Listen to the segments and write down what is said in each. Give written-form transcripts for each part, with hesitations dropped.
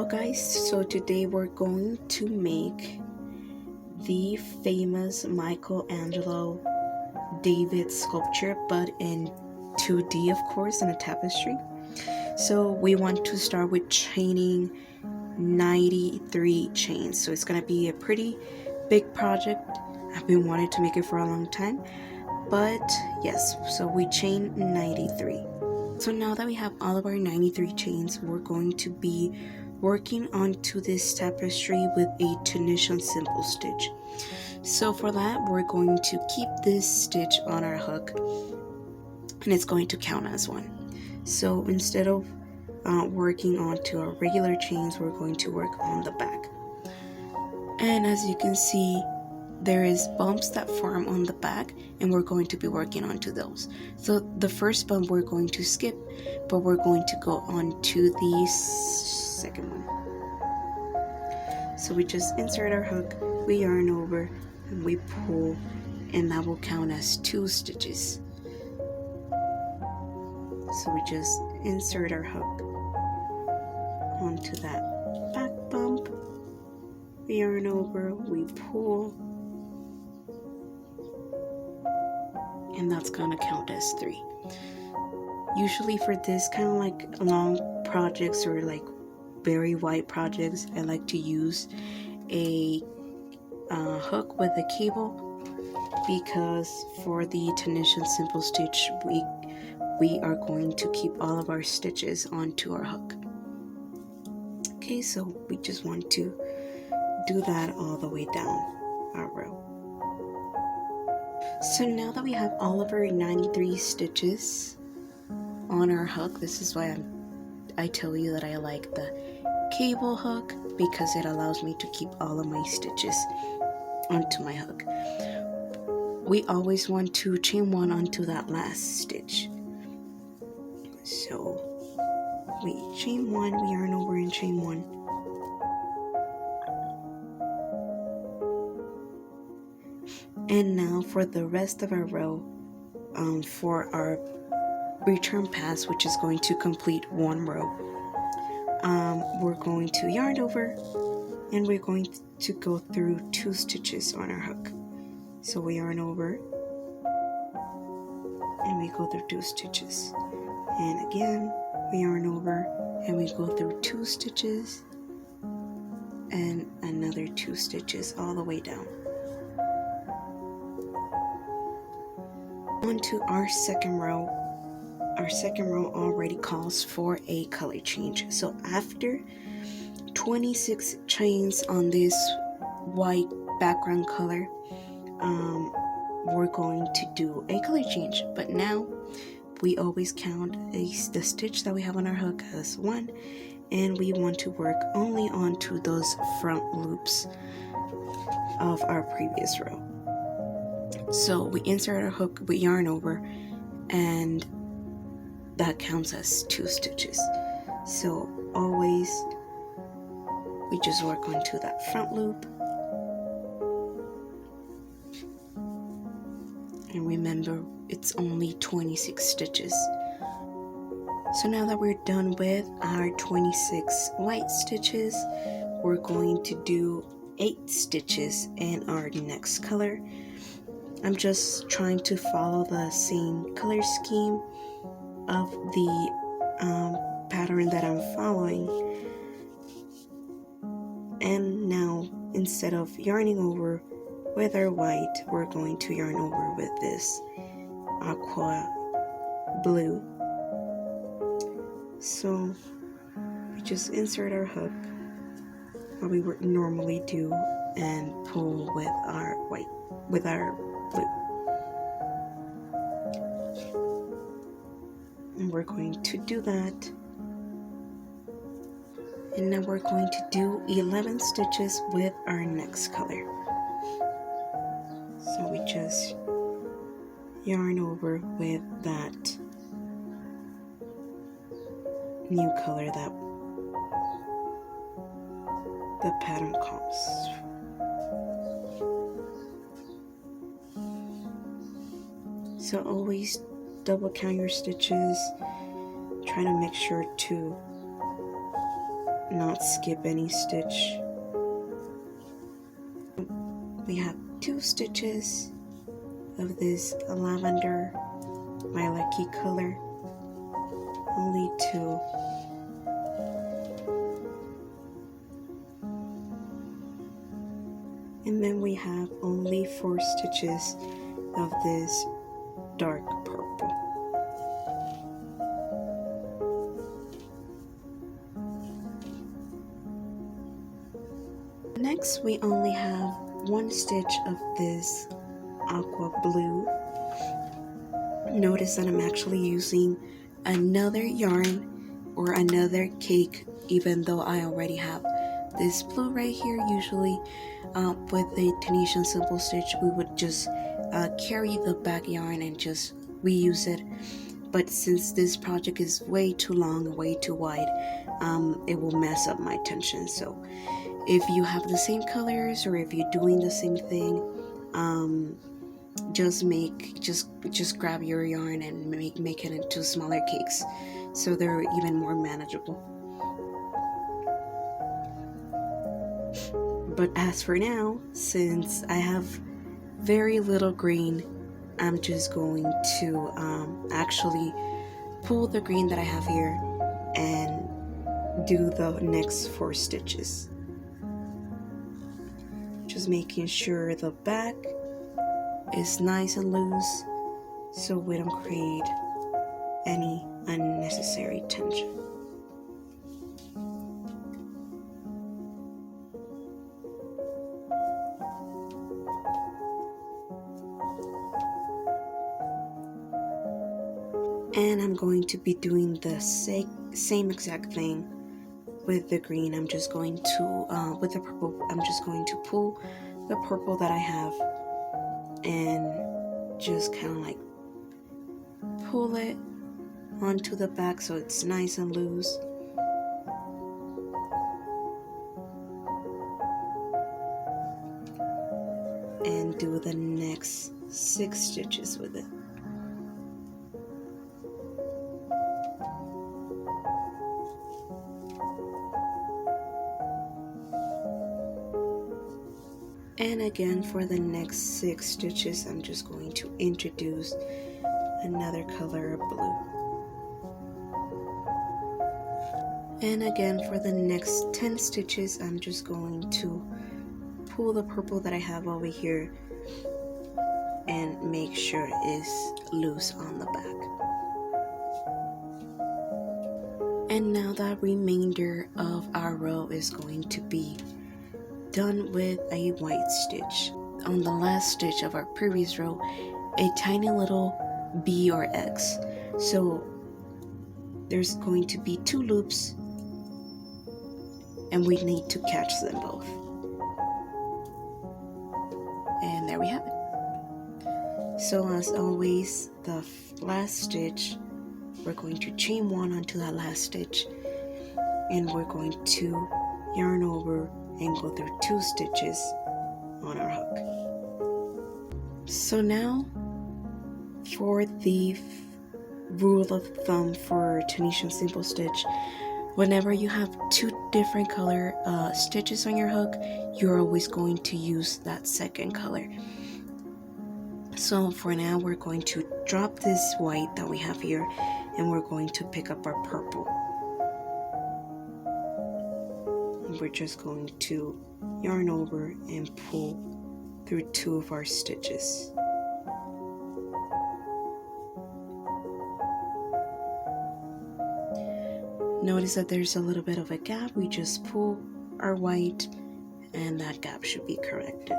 Hello guys, so today we're going to make the famous Michelangelo David sculpture, but in 2D of course, in a tapestry. So we want to start with chaining 93 chains. So it's gonna be a pretty big project. I've been wanting to make it for a long time, but yes, so we chain 93. So now that we have all of our 93 chains, we're going to be working onto this tapestry with a Tunisian simple stitch. So for that, we're going to keep this stitch on our hook and it's going to count as one. So instead of working onto our regular chains, we're going to work on the back. And as you can see, there is bumps that form on the back and we're going to be working onto those. So the first bump we're going to skip, but we're going to go on to the second one. So we just insert our hook, we yarn over, and we pull, and that will count as 2 stitches. So we just insert our hook onto that back bump, we yarn over, we pull, and that's gonna count as 3. Usually for this kind of like long projects or like very wide projects, I like to use a hook with a cable, because for the Tunisian simple stitch we are going to keep all of our stitches onto our hook. Okay, so we just want to do that all the way down our row. So now that we have all of our 93 stitches on our hook, this is why I tell you that I like the cable hook, because it allows me to keep all of my stitches onto my hook. We always want to chain 1 onto that last stitch. So we chain 1, we yarn over and chain 1. And now for the rest of our row, for our return pass, which is going to complete 1 row, we're going to yarn over and we're going to go through 2 stitches on our hook. So we yarn over and we go through 2 stitches, and again we yarn over and we go through 2 stitches and another 2 stitches all the way down. Onto our second row. Our second row already calls for a color change. So after 26 chains on this white background color, we're going to do a color change. But now we always count the stitch that we have on our hook as 1, and we want to work only onto those front loops of our previous row. So we insert our hook, we yarn over, and that counts as 2 stitches. So always we just work onto that front loop, and remember it's only 26 stitches. So now that we're done with our 26 white stitches, we're going to do 8 stitches in our next color. I'm just trying to follow the same color scheme of the pattern that I'm following. And now instead of yarning over with our white, we're going to yarn over with this aqua blue. So we just insert our hook how we would normally do and pull with our white, with our blue. And we're going to do that. And now we're going to do 11 stitches with our next color. So we just yarn over with that new color that the pattern calls. So always double count your stitches. Try to make sure to not skip any stitch. We have 2 stitches of this lavender, my lucky color. Only 2. And then we have only 4 stitches of this dark purple. Next, we only have 1 stitch of this aqua blue. Notice that I'm actually using another yarn or another cake, even though I already have this blue right here. Usually with the Tunisian simple stitch, we would just carry the back yarn and just reuse it. But since this project is way too long, way too wide, it will mess up my tension. So if you have the same colors or if you're doing the same thing, just grab your yarn and make it into smaller cakes, so they're even more manageable. But as for now, since I have very little green, I'm just going to actually pull the green that I have here and do the next 4 stitches. Just making sure the back is nice and loose so we don't create any unnecessary tension. And I'm going to be doing the same exact thing with the green. I'm just going to, with the purple, I'm just going to pull the purple that I have and just kind of like pull it onto the back so it's nice and loose. And do the next 6 stitches with it. And again, for the next 6 stitches, I'm just going to introduce another color of blue. And again, for the next 10 stitches, I'm just going to pull the purple that I have over here and make sure it's loose on the back. And now the remainder of our row is going to be done with a white stitch. On the last stitch of our previous row, a tiny little B or X. So there's going to be 2 loops and we need to catch them both. And there we have it. So as always, the last stitch, we're going to chain 1 onto that last stitch and we're going to yarn over and go through 2 stitches on our hook. So now for the rule of thumb for Tunisian simple stitch, whenever you have 2 different color stitches on your hook, you're always going to use that second color. So for now, we're going to drop this white that we have here and we're going to pick up our purple. We're just going to yarn over and pull through 2 of our stitches. Notice that there's a little bit of a gap. We just pull our white and that gap should be corrected.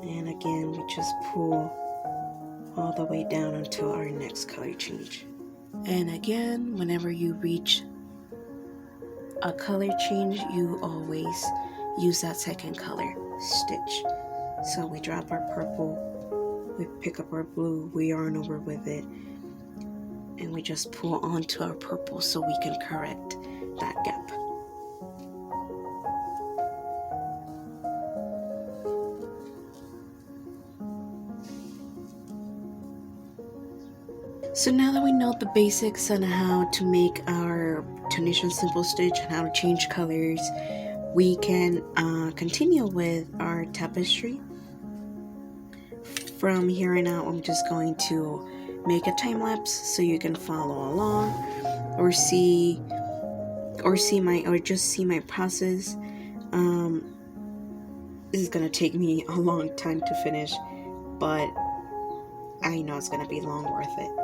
And again, we just pull all the way down until our next color change. And again, whenever you reach a color change, you always use that second color stitch. So we drop our purple, we pick up our blue, we yarn over with it, and we just pull onto our purple so we can correct that gap. So now that we know the basics on how to make our Tunisian simple stitch and how to change colors, we can continue with our tapestry. From here on out, I'm just going to make a time lapse so you can follow along or just see my process. This is gonna take me a long time to finish, but I know it's gonna be long worth it.